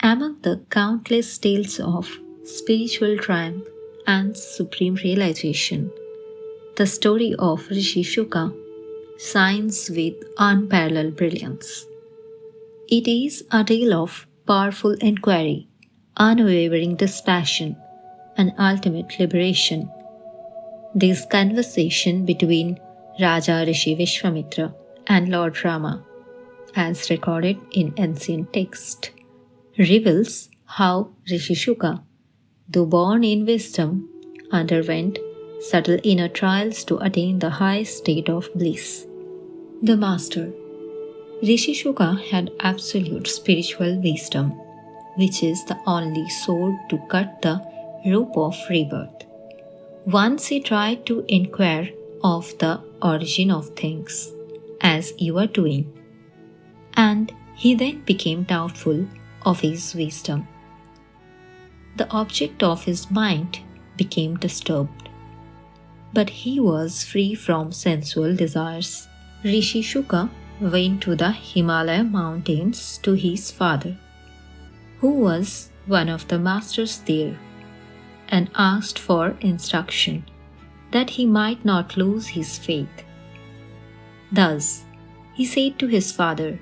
Among the countless tales of spiritual triumph and supreme realization, the story of Rishi Suka shines with unparalleled brilliance. It is a tale of powerful inquiry, unwavering dispassion, and ultimate liberation. This conversation between Raja Rishi Vishwamitra and Lord Rama, as recorded in ancient text, reveals how Rishi Shuka, though born in wisdom, underwent subtle inner trials to attain the highest state of bliss. The Master Rishi Shuka had absolute spiritual wisdom, which is the only sword to cut the rope of rebirth. Once he tried to inquire of the origin of things, as you are doing, and he then became doubtful of his wisdom. The object of his mind became disturbed, but he was free from sensual desires. Rishi Shuka went to the Himalaya mountains to his father, who was one of the masters there, and asked for instruction that he might not lose his faith. Thus, he said to his father,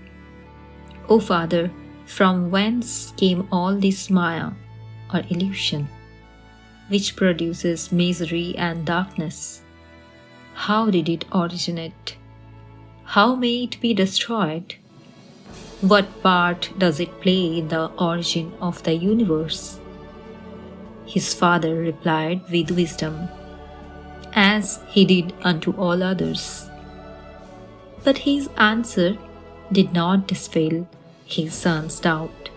"O father, from whence came all this Maya or illusion, which produces misery and darkness? How did it originate? How may it be destroyed? What part does it play in the origin of the universe?" His father replied with wisdom, as he did unto all others. But his answer did not dispel his son's doubt.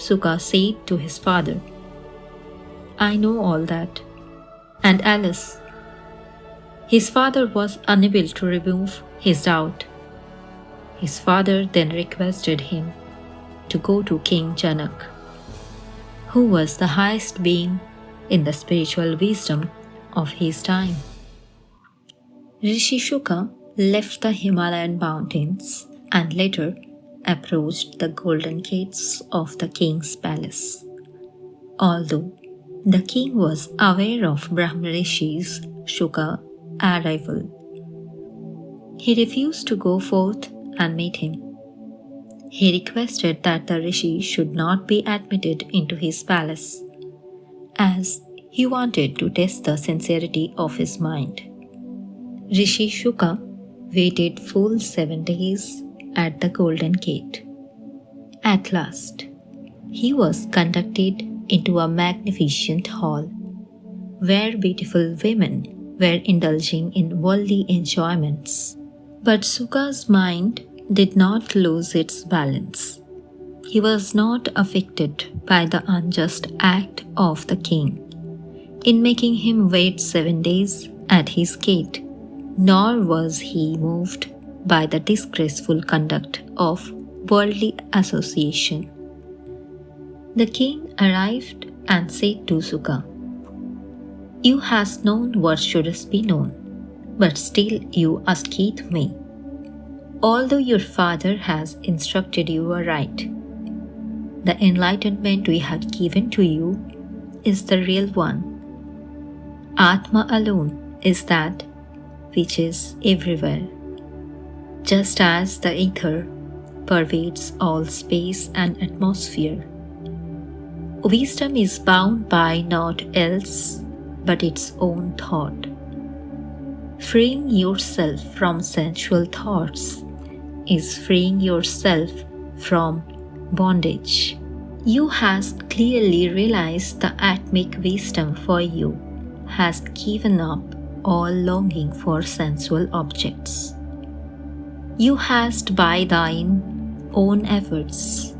Suka said to his father, "I know all that, and alas." His father was unable to remove his doubt. His father then requested him to go to King Janaka, who was the highest being in the spiritual wisdom of his time. Rishi Shuka left the Himalayan mountains and later approached the golden gates of the king's palace. Although the king was aware of Brahmarishi's Shuka arrival, he refused to go forth and meet him. He requested that the rishi should not be admitted into his palace, as he wanted to test the sincerity of his mind. Rishi Shuka waited full 7 days at the Golden Gate. At last, he was conducted into a magnificent hall, where beautiful women were indulging in worldly enjoyments. But Suka's mind did not lose its balance. He was not affected by the unjust act of the king in making him wait 7 days at his gate, nor was he moved by the disgraceful conduct of worldly association. The king arrived and said to Suka, "You hast known what shouldst be known, but still you asketh me. Although your father has instructed you aright, the enlightenment we have given to you is the real one. Atma alone is that which is everywhere, just as the ether pervades all space and atmosphere. Wisdom is bound by naught else but its own thought. Freeing yourself from sensual thoughts is freeing yourself from bondage. You hast clearly realized the Atmic wisdom for you has given up all longing for sensual objects. You hast by thine own efforts,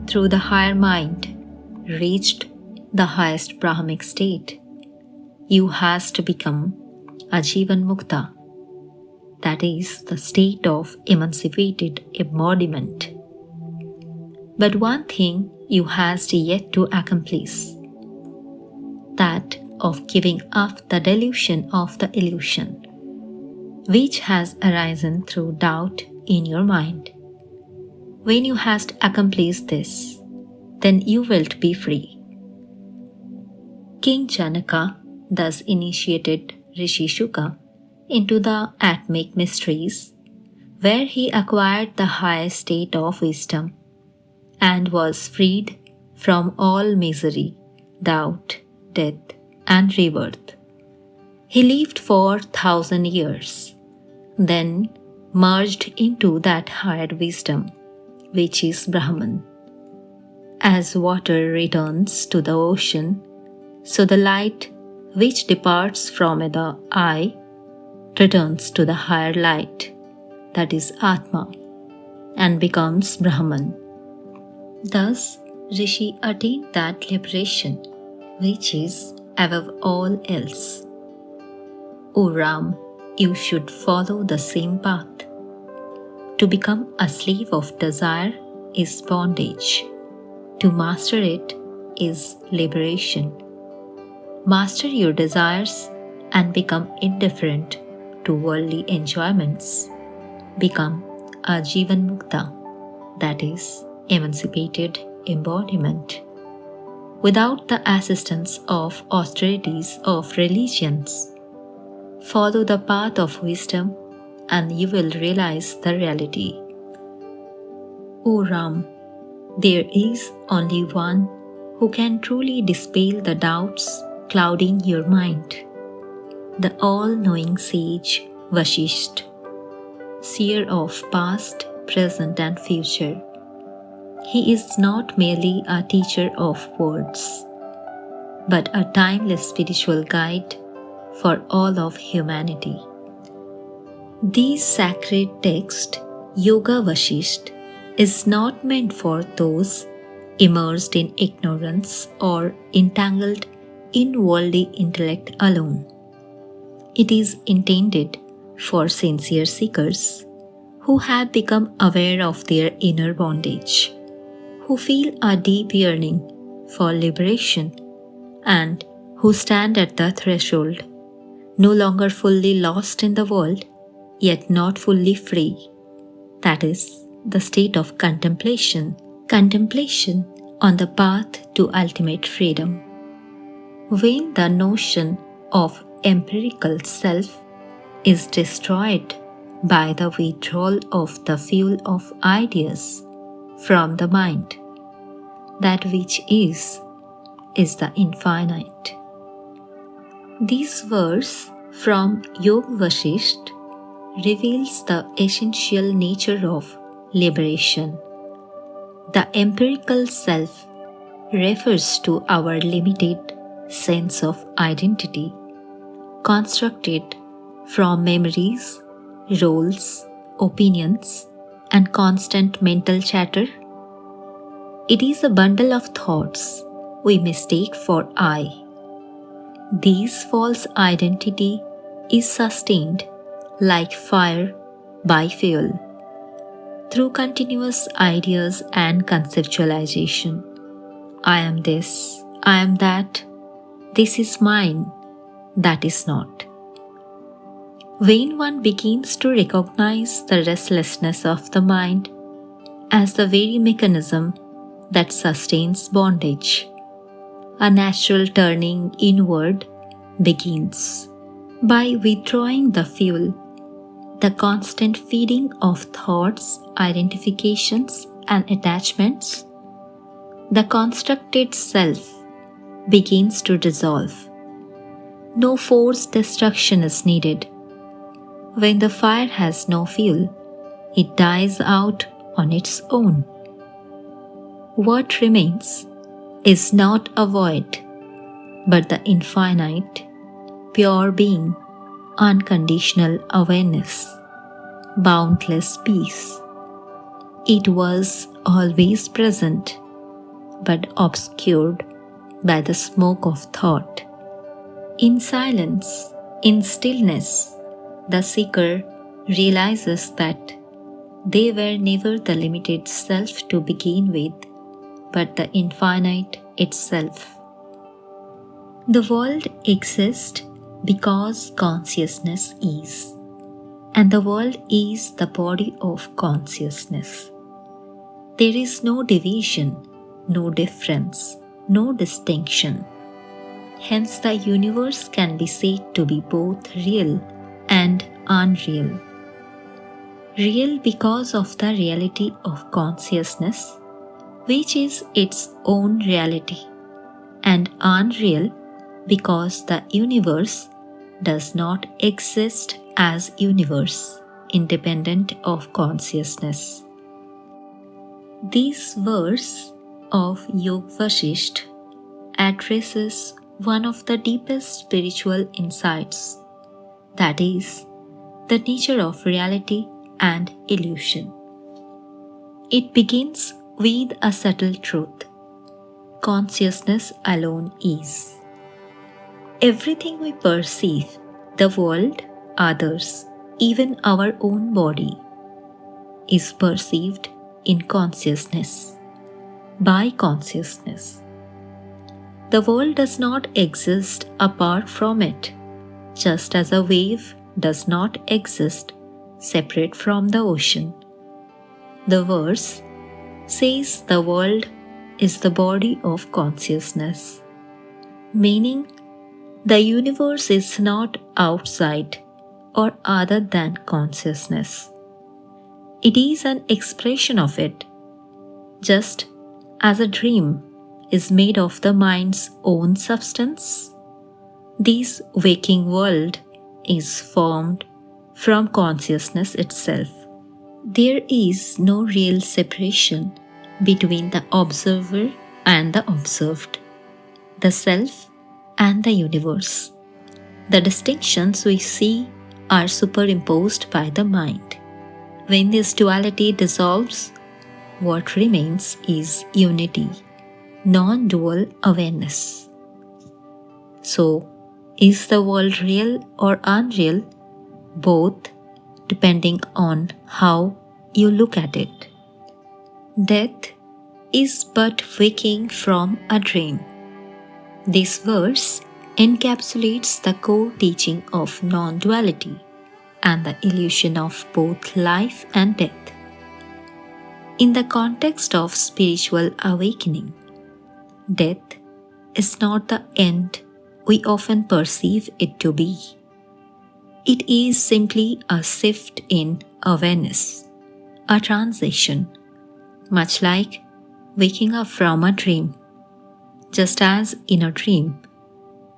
through the higher mind, reached the highest Brahmic state. You hast become a Jivan Mukta, that is, the state of emancipated embodiment. But one thing you hast yet to accomplish, that of giving up the delusion of the illusion, which has arisen through doubt in your mind. When you hast accomplished this, then you wilt be free. King Janaka thus initiated Rishi Suka into the Atmic mysteries, where he acquired the highest state of wisdom and was freed from all misery, doubt, death, and rebirth. He lived for 1,000 years, then merged into that higher wisdom, which is Brahman. As water returns to the ocean, so the light which departs from the eye returns to the higher light, that is Atma, and becomes Brahman. Thus, Rishi attained that liberation which is above all else. O Ram, you should follow the same path. To become a slave of desire is bondage. To master it is liberation. Master your desires and become indifferent to worldly enjoyments. Become a Jivan Mukta, that is, emancipated embodiment. Without the assistance of austerities of religions, follow the path of wisdom and you will realize the reality. O Ram, there is only one who can truly dispel the doubts clouding your mind, the all-knowing sage Vasishtha, seer of past, present and future. He is not merely a teacher of words, but a timeless spiritual guide for all of humanity. These sacred text, Yoga Vasishtha, is not meant for those immersed in ignorance or entangled in worldly intellect alone. It is intended for sincere seekers who have become aware of their inner bondage, who feel a deep yearning for liberation, and who stand at the threshold, no longer fully lost in the world, yet not fully free. That is the state of contemplation on the path to ultimate freedom. When the notion of empirical self is destroyed by the withdrawal of the fuel of ideas from the mind, that which is the infinite. This verse from Yoga Vasishtha reveals the essential nature of liberation. The empirical self refers to our limited sense of identity, constructed from memories, roles, opinions, and constant mental chatter. It is a bundle of thoughts we mistake for I. This false identity is sustained like fire by fuel through continuous ideas and conceptualization. I am this, I am that, this is mine, that is not. When one begins to recognize the restlessness of the mind as the very mechanism that sustains bondage, a natural turning inward begins. By withdrawing the fuel, the constant feeding of thoughts, identifications, and attachments, the constructed self begins to dissolve. No forced destruction is needed. When the fire has no fuel, it dies out on its own. What remains is not a void, but the infinite, pure being, unconditional awareness, boundless peace. It was always present, but obscured by the smoke of thought. In silence, in stillness, the seeker realizes that they were never the limited self to begin with, but the infinite itself. The world exists because consciousness is, and the world is the body of consciousness. There is no division no difference, no distinction. Hence, the universe can be said to be both real and unreal. Real because of the reality of consciousness, which is its own reality, and unreal because the universe does not exist as universe, independent of consciousness. This verse of Yog Vasisht addresses one of the deepest spiritual insights, that is, the nature of reality and illusion. It begins with a subtle truth: consciousness alone is. Everything we perceive, the world, others, even our own body, is perceived in consciousness, by consciousness. The world does not exist apart from it, just as a wave does not exist separate from the ocean. The verse says the world is the body of consciousness, meaning the universe is not outside or other than consciousness. It is an expression of it, just as a dream is made of the mind's own substance. This waking world is formed from consciousness itself. There is no real separation between the observer and the observed, the self and the universe. The distinctions we see are superimposed by the mind. When this duality dissolves, what remains is unity, non-dual awareness. So, is the world real or unreal? Both, depending on how you look at it. Death is but waking from a dream. This verse encapsulates the core teaching of non-duality and the illusion of both life and death. In the context of spiritual awakening, death is not the end we often perceive it to be. It is simply a shift in awareness, a transition, much like waking up from a dream. Just as in a dream,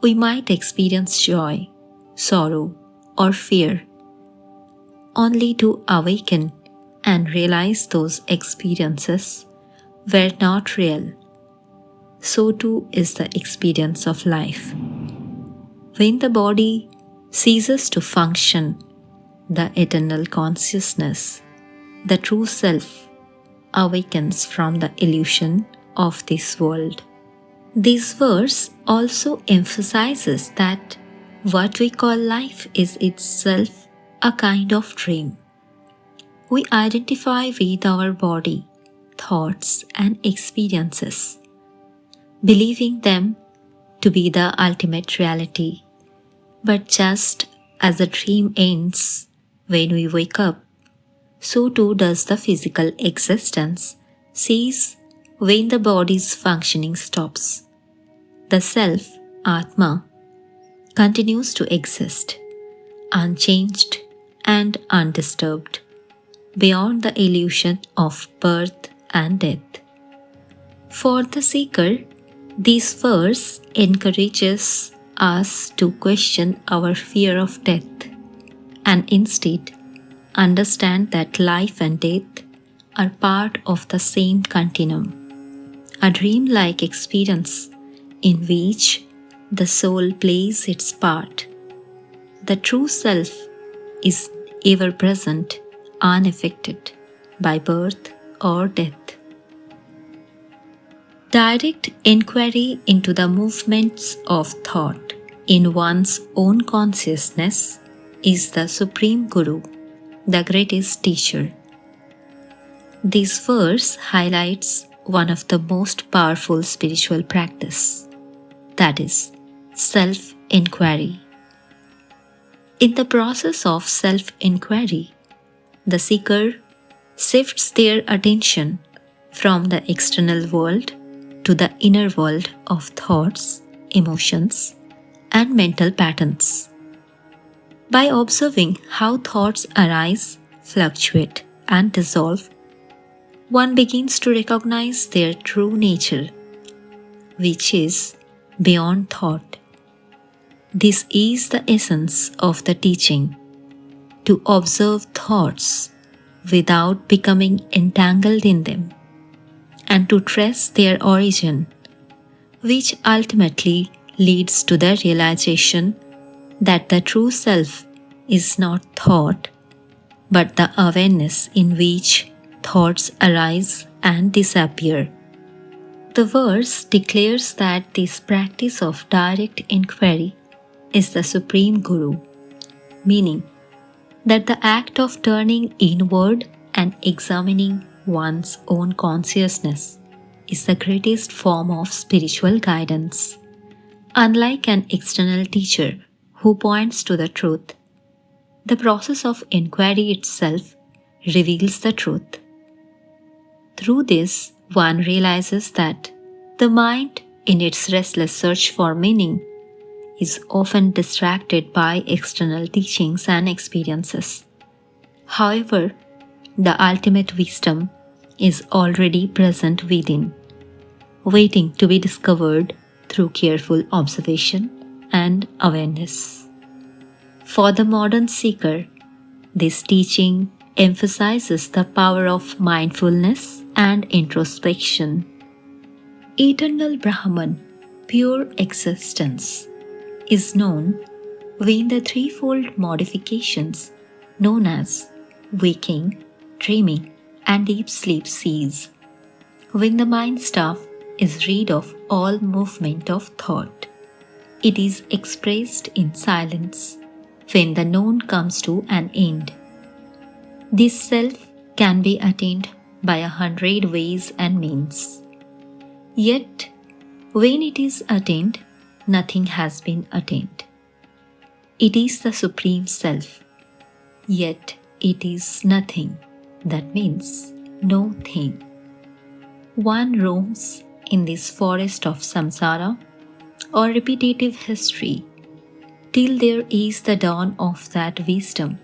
we might experience joy, sorrow, or fear, only to awaken and realize those experiences were not real. So too is the experience of life. When the body ceases to function, the eternal consciousness, the true self, awakens from the illusion of this world. This verse also emphasizes that what we call life is itself a kind of dream. We identify with our body, thoughts, and experiences, believing them to be the ultimate reality. But just as the dream ends when we wake up, so too does the physical existence cease when the body's functioning stops. The self, Atma, continues to exist, unchanged and undisturbed, beyond the illusion of birth and death. For the seeker, this verse encourages us to question our fear of death and instead understand that life and death are part of the same continuum, a dream-like experience in which the soul plays its part. The true self is ever present, unaffected by birth or death. Direct inquiry into the movements of thought in one's own consciousness is the Supreme Guru, the greatest teacher. This verse highlights one of the most powerful spiritual practice, that is, self-inquiry. In the process of self-inquiry, the seeker shifts their attention from the external world to the inner world of thoughts, emotions, and mental patterns. By observing how thoughts arise, fluctuate, and dissolve, one begins to recognize their true nature, which is beyond thought. This is the essence of the teaching: to observe thoughts without becoming entangled in them, and to trace their origin, which ultimately leads to the realization that the true self is not thought, but the awareness in which thoughts arise and disappear. The verse declares that this practice of direct inquiry is the supreme guru, meaning that the act of turning inward and examining one's own consciousness is the greatest form of spiritual guidance. Unlike an external teacher who points to the truth, the process of inquiry itself reveals the truth. Through this, one realizes that the mind, in its restless search for meaning, is often distracted by external teachings and experiences. However, the ultimate wisdom is already present within, waiting to be discovered through careful observation and awareness. For the modern seeker, this teaching emphasizes the power of mindfulness and introspection. Eternal Brahman, pure existence, is known when the threefold modifications known as waking, dreaming, and deep sleep cease, when the mind staff is rid of all movement of thought. It is expressed in silence when the known comes to an end. This self can be attained by 100 ways and means. Yet, when it is attained, nothing has been attained. It is the Supreme Self, yet it is nothing. That means no thing. One roams in this forest of samsara or repetitive history till there is the dawn of that wisdom,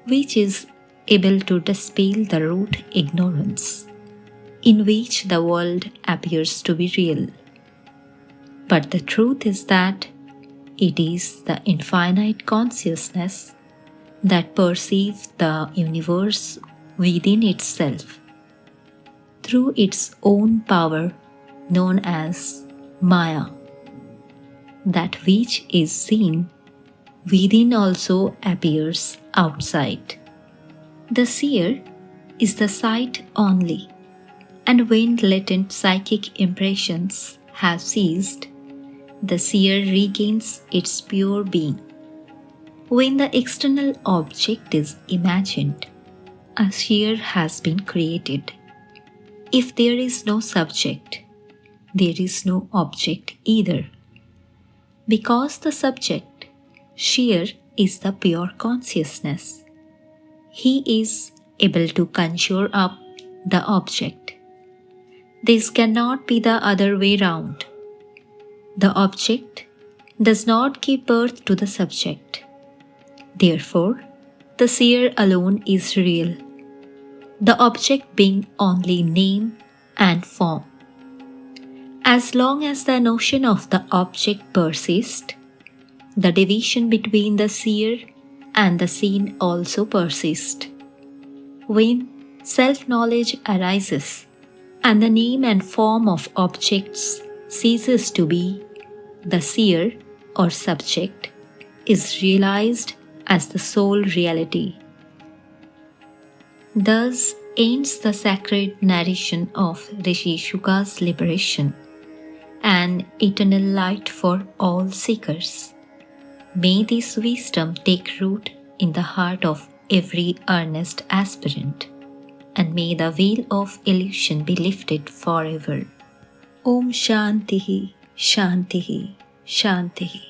which is able to dispel the root ignorance, in which the world appears to be real. But the truth is that it is the infinite consciousness that perceives the universe within itself through its own power known as Maya. That which is seen within also appears outside. The seer is the sight only, and when latent psychic impressions have ceased, the seer regains its pure being. When the external object is imagined, a seer has been created. If there is no subject, there is no object either. Because the subject, seer, is the pure consciousness, he is able to conjure up the object. This cannot be the other way round. The object does not give birth to the subject. Therefore, the seer alone is real, the object being only name and form. As long as the notion of the object persists, the division between the seer and the seen also persists. When self-knowledge arises and the name and form of objects ceases to be, the seer or subject is realized as the sole reality. Thus ends the sacred narration of Rishi Suka's liberation, an eternal light for all seekers. May this wisdom take root in the heart of every earnest aspirant, and may the veil of illusion be lifted forever. Om Shantihi, Shantihi, Shantihi.